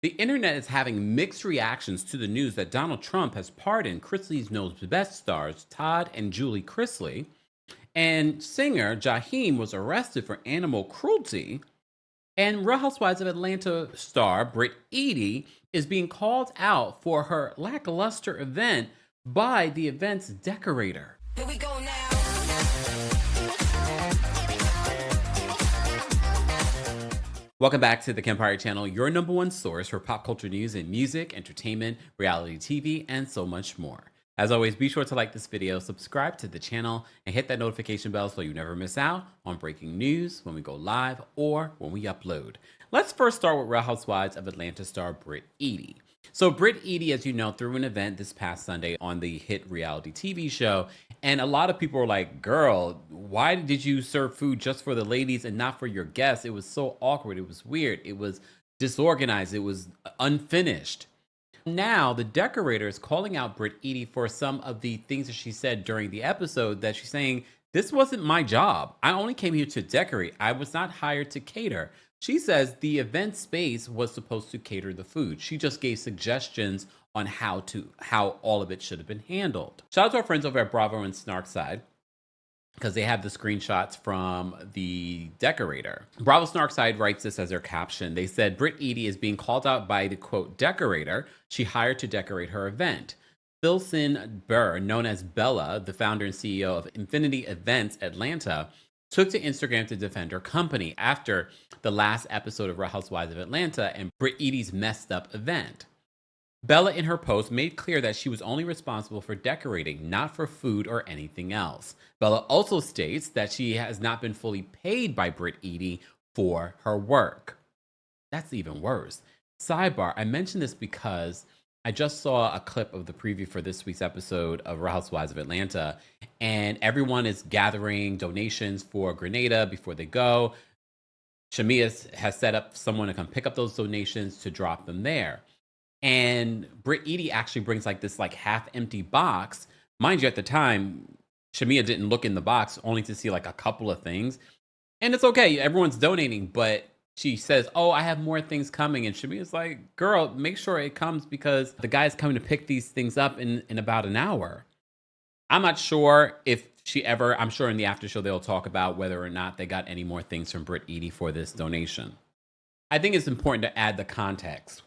The internet is having mixed reactions to the news that Donald Trump has pardoned Chrisley's Knows Best stars Todd and Julie Chrisley, and singer Jaheim was arrested for animal cruelty, and Real Housewives of Atlanta star Brit Eady is being called out for her lackluster event by the event's decorator. Here we go now. Welcome back to the Kempire channel, your number one source for pop culture news in music, entertainment, reality TV, and so much more. As always, be sure to like this video, subscribe to the channel, and hit that notification bell so you never miss out on breaking news when we go live or when we upload. Let's first start with Real Housewives of Atlanta star Brit Eady. So Brit Eady, as you know, threw an event this past Sunday on the hit reality TV show, and a lot of people were like, girl, why did you serve food just for the ladies and not for your guests? It was so awkward. It was weird. It was disorganized. It was unfinished. Now, the decorator is calling out Brit Eady for some of the things that she said during the episode, that she's saying, this wasn't my job. I only came here to decorate. I was not hired to cater. She says the event space was supposed to cater the food. She just gave suggestions on how all of it should have been handled. Shout out to our friends over at Bravo and Snarkside, because they have the screenshots from the decorator. Bravo Snarkside writes this as their caption. They said, Brit Eady is being called out by the, quote, decorator she hired to decorate her event. Philson Burr, known as Bella, the founder and CEO of Infinity Events Atlanta, took to Instagram to defend her company after the last episode of Real Housewives of Atlanta and Brit Eady's messed up event. Bella, in her post, made clear that she was only responsible for decorating, not for food or anything else. Bella also states that she has not been fully paid by Brit Eady for her work. That's even worse. Sidebar, I mention this because I just saw a clip of the preview for this week's episode of Real Housewives of Atlanta, and everyone is gathering donations for Grenada before they go. Shamia has set up someone to come pick up those donations to drop them there. And Brit Eady actually brings this half empty box. Mind you, at the time, Shamia didn't look in the box only to see a couple of things. And it's okay, everyone's donating, but she says, oh, I have more things coming. And Shamia's like, girl, make sure it comes because the guy's coming to pick these things up in about an hour. I'm not sure if I'm sure in the after show they'll talk about whether or not they got any more things from Brit Eady for this donation. I think it's important to add the context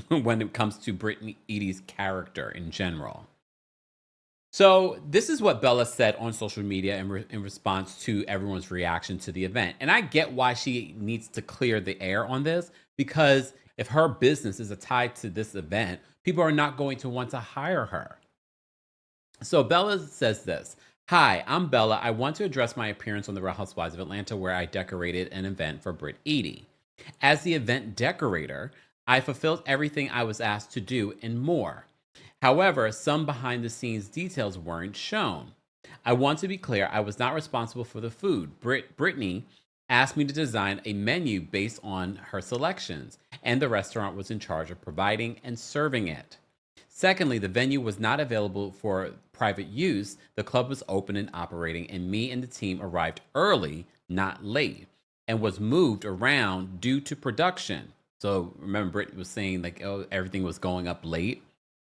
when it comes to Brit Eady's character in general. So this is what Bella said on social media in response to everyone's reaction to the event. And I get why she needs to clear the air on this, because if her business is tied to this event, people are not going to want to hire her. So Bella says this. Hi, I'm Bella. I want to address my appearance on the Real Housewives of Atlanta, where I decorated an event for Brit Eady. As the event decorator, I fulfilled everything I was asked to do and more. However, some behind the scenes details weren't shown. I want to be clear, I was not responsible for the food. Brittany asked me to design a menu based on her selections, and the restaurant was in charge of providing and serving it. Secondly, the venue was not available for private use. The club was open and operating, and me and the team arrived early, not late, and was moved around due to production. So remember, Britt was saying oh, everything was going up late.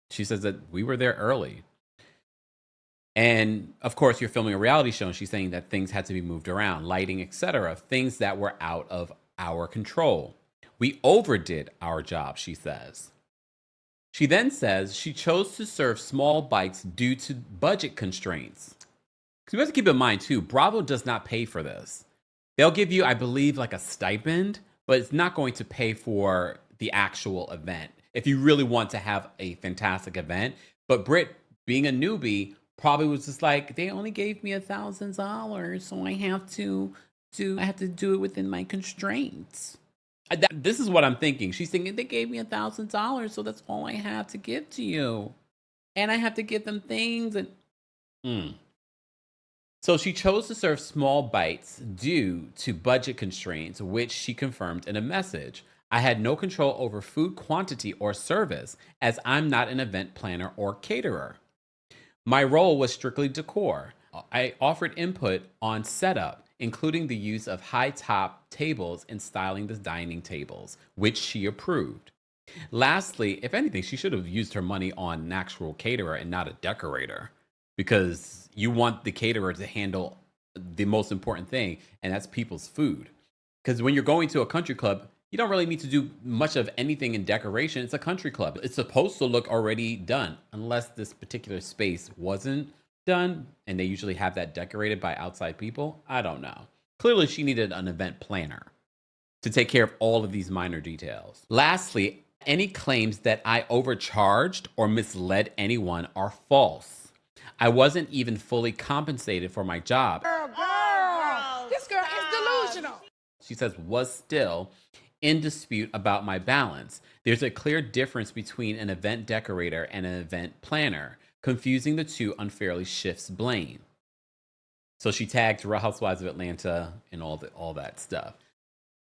She says that we were there early. And of course, you're filming a reality show, and she's saying that things had to be moved around, lighting, etc., things that were out of our control. We overdid our job, she says. She then says she chose to serve small bites due to budget constraints. Because we have to keep in mind, too, Bravo does not pay for this. They'll give you, I believe, a stipend, but it's not going to pay for the actual event if you really want to have a fantastic event. But Brit, being a newbie, probably was just like, they only gave me $1,000, so I have to do it within my constraints. This is what I'm thinking. She's thinking, they gave me $1,000, so that's all I have to give to you. And I have to give them things. And So she chose to serve small bites due to budget constraints, which she confirmed in a message. I had no control over food quantity or service, as I'm not an event planner or caterer. My role was strictly decor. I offered input on setup, including the use of high top tables and styling the dining tables, which she approved. Lastly, if anything, she should have used her money on an actual caterer and not a decorator, because you want the caterer to handle the most important thing, and that's people's food. Because when you're going to a country club, you don't really need to do much of anything in decoration. It's a country club. It's supposed to look already done, unless this particular space wasn't done, and they usually have that decorated by outside people. I don't know. Clearly, she needed an event planner to take care of all of these minor details. Lastly, any claims that I overcharged or misled anyone are false. I wasn't even fully compensated for my job. Girl, this girl is delusional. She says, was still in dispute about my balance. There's a clear difference between an event decorator and an event planner. Confusing the two unfairly shifts blame. So she tagged Real Housewives of Atlanta and all that stuff.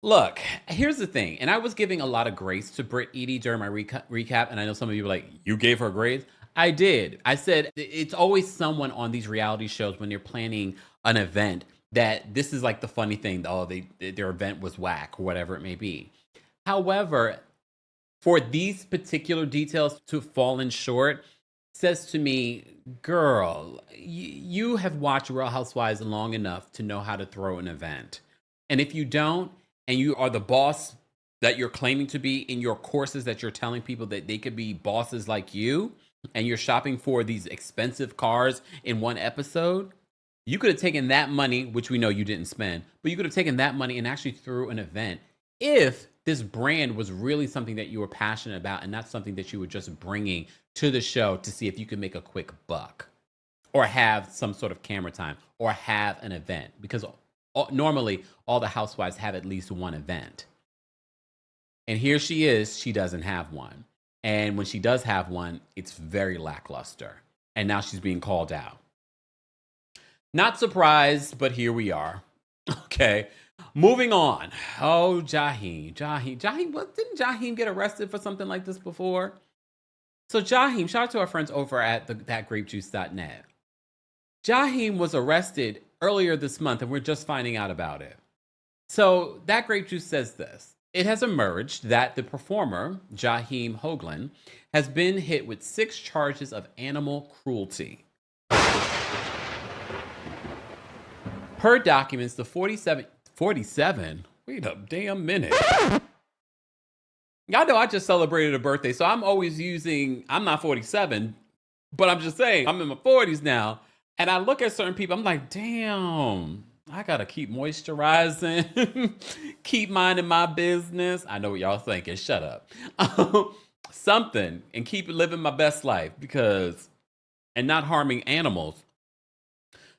Look, here's the thing, and I was giving a lot of grace to Brit Eady during my recap, and I know some of you were like, you gave her grace? I did. I said it's always someone on these reality shows when they're planning an event that this is like the funny thing, their event was whack or whatever it may be. However, for these particular details to have fallen short says to me, girl, you have watched Real Housewives long enough to know how to throw an event. And if you don't, and you are the boss that you're claiming to be in your courses that you're telling people that they could be bosses like you, and you're shopping for these expensive cars in one episode, you could have taken that money, which we know you didn't spend, but you could have taken that money and actually threw an event if this brand was really something that you were passionate about and not something that you were just bringing to the show to see if you could make a quick buck or have some sort of camera time or have an event. Because normally all the housewives have at least one event. And here she is, she doesn't have one. And when she does have one, it's very lackluster. And now she's being called out. Not surprised, but here we are. Okay, moving on. Oh, Jaheim. Didn't Jaheim get arrested for something like this before? So Jaheim, shout out to our friends over at thatgrapejuice.net. Jaheim was arrested earlier this month, and we're just finding out about it. So That Grape Juice says this. It has emerged that the performer, Jaheim Hoagland, has been hit with 6 charges of animal cruelty. Per documents, the 47, wait a damn minute. Y'all know I just celebrated a birthday, so I'm not 47, but I'm just saying, I'm in my 40s now. And I look at certain people, I'm like, damn, I gotta keep moisturizing, keep minding my business. I know what y'all thinking, shut up. Something, and keep living my best life and not harming animals.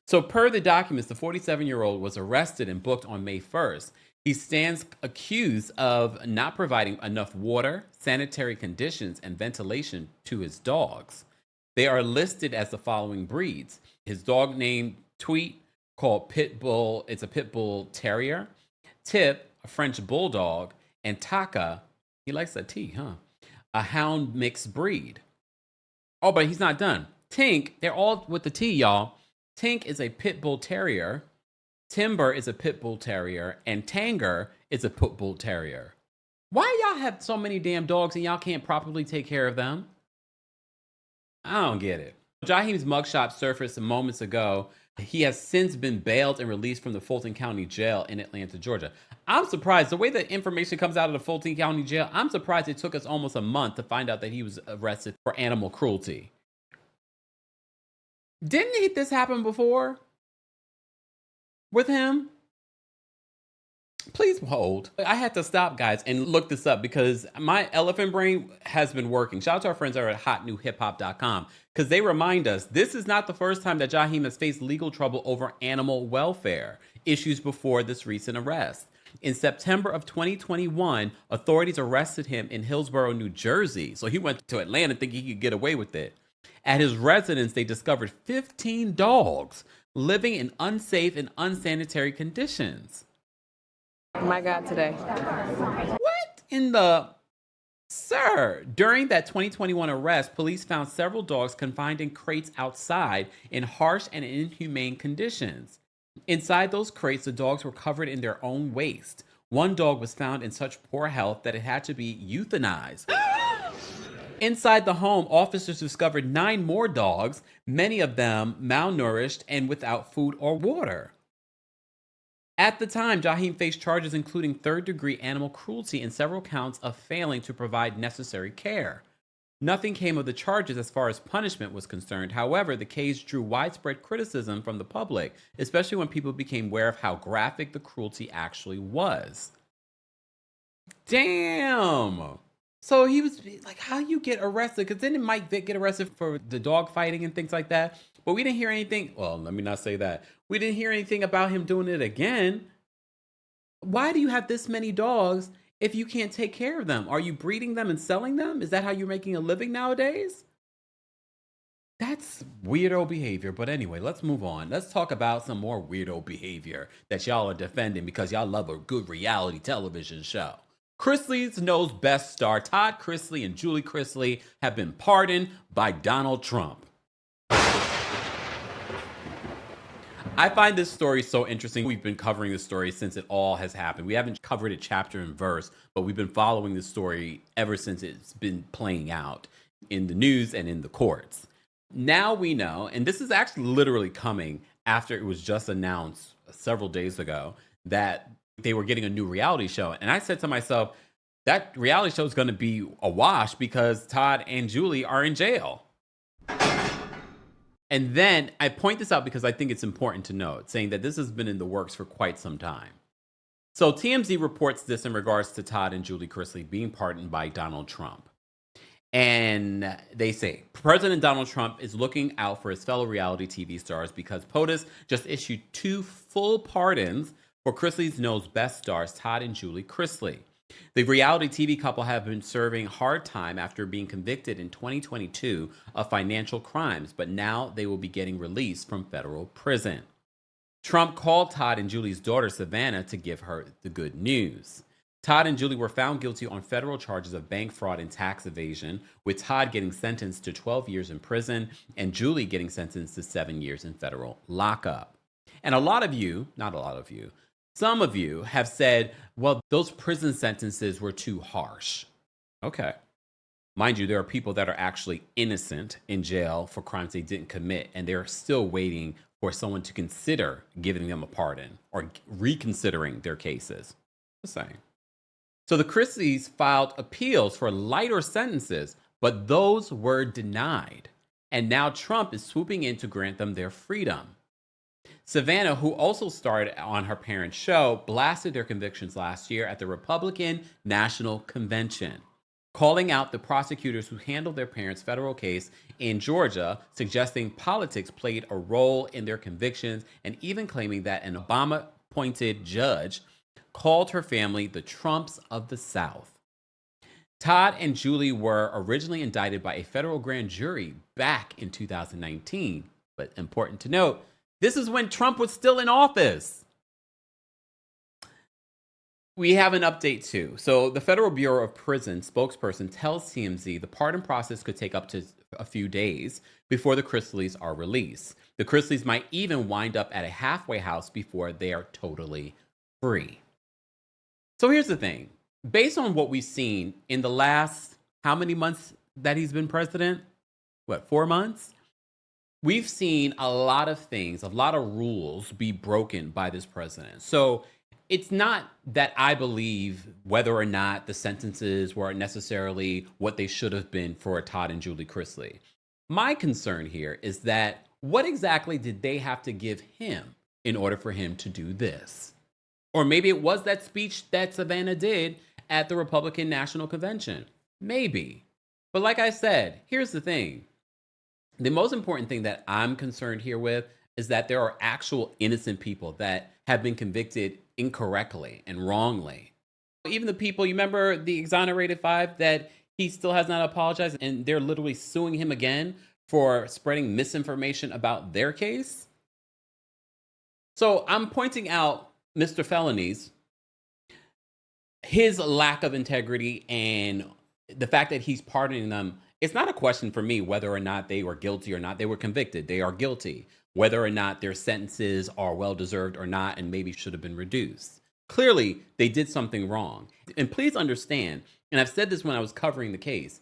So per the documents, the 47-year-old was arrested and booked on May 1st. He stands accused of not providing enough water, sanitary conditions, and ventilation to his dogs. They are listed as the following breeds. His dog named Tweet, called Pit Bull, it's a Pit Bull Terrier. Tip, a French Bulldog. And Taka, he likes that T, huh? A Hound mixed breed. Oh, but he's not done. Tink, they're all with the T, y'all. Tink is a Pit Bull Terrier. Timber is a Pit Bull Terrier. And Tanger is a Pit Bull Terrier. Why y'all have so many damn dogs and y'all can't properly take care of them? I don't get it. Jaheim's mugshot surfaced moments ago. He has since been bailed and released from the Fulton County Jail in Atlanta, Georgia. I'm surprised. The way the information comes out of the Fulton County Jail, I'm surprised it took us almost a month to find out that he was arrested for animal cruelty. Didn't this happen before with him? Please hold. I had to stop, guys, and look this up because my elephant brain has been working. Shout out to our friends over at hotnewhiphop.com because they remind us this is not the first time that Jaheim has faced legal trouble over animal welfare issues before this recent arrest. In September of 2021, authorities arrested him in Hillsborough, New Jersey. So he went to Atlanta thinking he could get away with it. At his residence, they discovered 15 dogs living in unsafe and unsanitary conditions. My God, today. What in the... Sir, during that 2021 arrest, police found several dogs confined in crates outside in harsh and inhumane conditions. Inside those crates, the dogs were covered in their own waste. One dog was found in such poor health that it had to be euthanized. Inside the home, officers discovered 9 more dogs, many of them malnourished and without food or water. At the time, Jaheim faced charges including third-degree animal cruelty and several counts of failing to provide necessary care. Nothing came of the charges as far as punishment was concerned. However, the case drew widespread criticism from the public, especially when people became aware of how graphic the cruelty actually was. Damn! So he was like, how you get arrested? Because then Mike Vick get arrested for the dog fighting and things like that. But we didn't hear anything. Well, let me not say that. We didn't hear anything about him doing it again. Why do you have this many dogs if you can't take care of them? Are you breeding them and selling them? Is that how you're making a living nowadays? That's weirdo behavior. But anyway, let's move on. Let's talk about some more weirdo behavior that y'all are defending because y'all love a good reality television show. Chrisley's Knows Best star Todd Chrisley and Julie Chrisley have been pardoned by Donald Trump. I find this story so interesting. We've been covering this story since it all has happened. We haven't covered it chapter and verse, but we've been following this story ever since it's been playing out in the news and in the courts. Now we know, and this is actually literally coming after it was just announced several days ago, that they were getting a new reality show. And I said to myself, that reality show is going to be a wash because Todd and Julie are in jail. And then I point this out because I think it's important to note, saying that this has been in the works for quite some time. So TMZ reports this in regards to Todd and Julie Chrisley being pardoned by Donald Trump. And they say, President Donald Trump is looking out for his fellow reality TV stars because POTUS just issued 2 full pardons for Chrisley's Knows Best stars Todd and Julie Chrisley. The reality TV couple have been serving hard time after being convicted in 2022 of financial crimes, but now they will be getting released from federal prison. Trump called Todd and Julie's daughter, Savannah, to give her the good news. Todd and Julie were found guilty on federal charges of bank fraud and tax evasion, with Todd getting sentenced to 12 years in prison and Julie getting sentenced to 7 years in federal lockup. And a lot of you, not a lot of you, some of you have said, well, those prison sentences were too harsh. Okay. Mind you, there are people that are actually innocent in jail for crimes they didn't commit, and they're still waiting for someone to consider giving them a pardon or reconsidering their cases. Just saying. So the Chrisleys filed appeals for lighter sentences, but those were denied. And now Trump is swooping in to grant them their freedom. Savannah, who also starred on her parents' show, blasted their convictions last year at the Republican National Convention, calling out the prosecutors who handled their parents' federal case in Georgia, suggesting politics played a role in their convictions, and even claiming that an Obama-appointed judge called her family the Trumps of the South. Todd and Julie were originally indicted by a federal grand jury back in 2019, but important to note, this is when Trump was still in office. We have an update too. So the Federal Bureau of Prisons spokesperson tells TMZ the pardon process could take up to a few days before the Chrisleys are released. The Chrisleys might even wind up at a halfway house before they are totally free. So here's the thing. Based on what we've seen in the last, how many months that he's been president? 4 months? We've seen a lot of things, a lot of rules be broken by this president. So it's not that I believe whether or not the sentences were necessarily what they should have been for Todd and Julie Chrisley. My concern here is that what exactly did they have to give him in order for him to do this? Or maybe it was that speech that Savannah did at the Republican National Convention. Maybe. But like I said, here's the thing. The most important thing that I'm concerned here with is that there are actual innocent people that have been convicted incorrectly and wrongly. Even the people, you remember the exonerated 5 that he still has not apologized, and they're literally suing him again for spreading misinformation about their case? So I'm pointing out Mr. Felonies, his lack of integrity, and the fact that he's pardoning them. It's not a question for me whether or not they were guilty or not. They were convicted. They are guilty. Whether or not their sentences are well-deserved or not and maybe should have been reduced. Clearly, they did something wrong. And please understand, and I've said this when I was covering the case,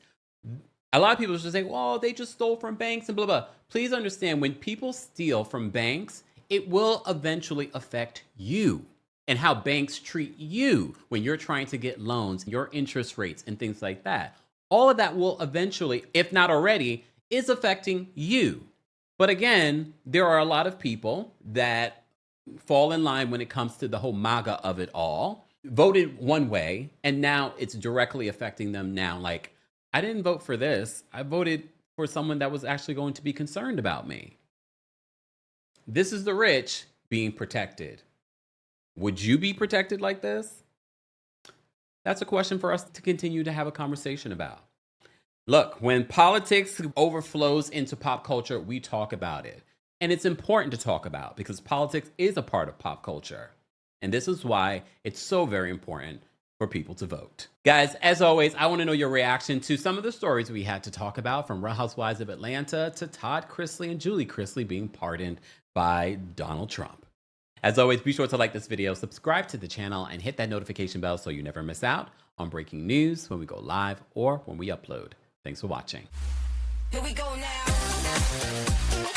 A lot of people just say, well, they just stole from banks and blah, blah. Please understand, when people steal from banks, it will eventually affect you and how banks treat you when you're trying to get loans, your interest rates and things like that. All of that will eventually, if not already, is affecting you. But again, there are a lot of people that fall in line when it comes to the whole MAGA of it all, voted one way, and now it's directly affecting them now. Like, I didn't vote for this. I voted for someone that was actually going to be concerned about me. This is the rich being protected. Would you be protected like this? That's a question for us to continue to have a conversation about. Look, when politics overflows into pop culture, we talk about it. And it's important to talk about because politics is a part of pop culture. And this is why it's so very important for people to vote. Guys, as always, I want to know your reaction to some of the stories we had to talk about, from Real Housewives of Atlanta to Todd Chrisley and Julie Chrisley being pardoned by Donald Trump. As always, be sure to like this video, subscribe to the channel, and hit that notification bell so you never miss out on breaking news when we go live or when we upload. Thanks for watching. Here we go now.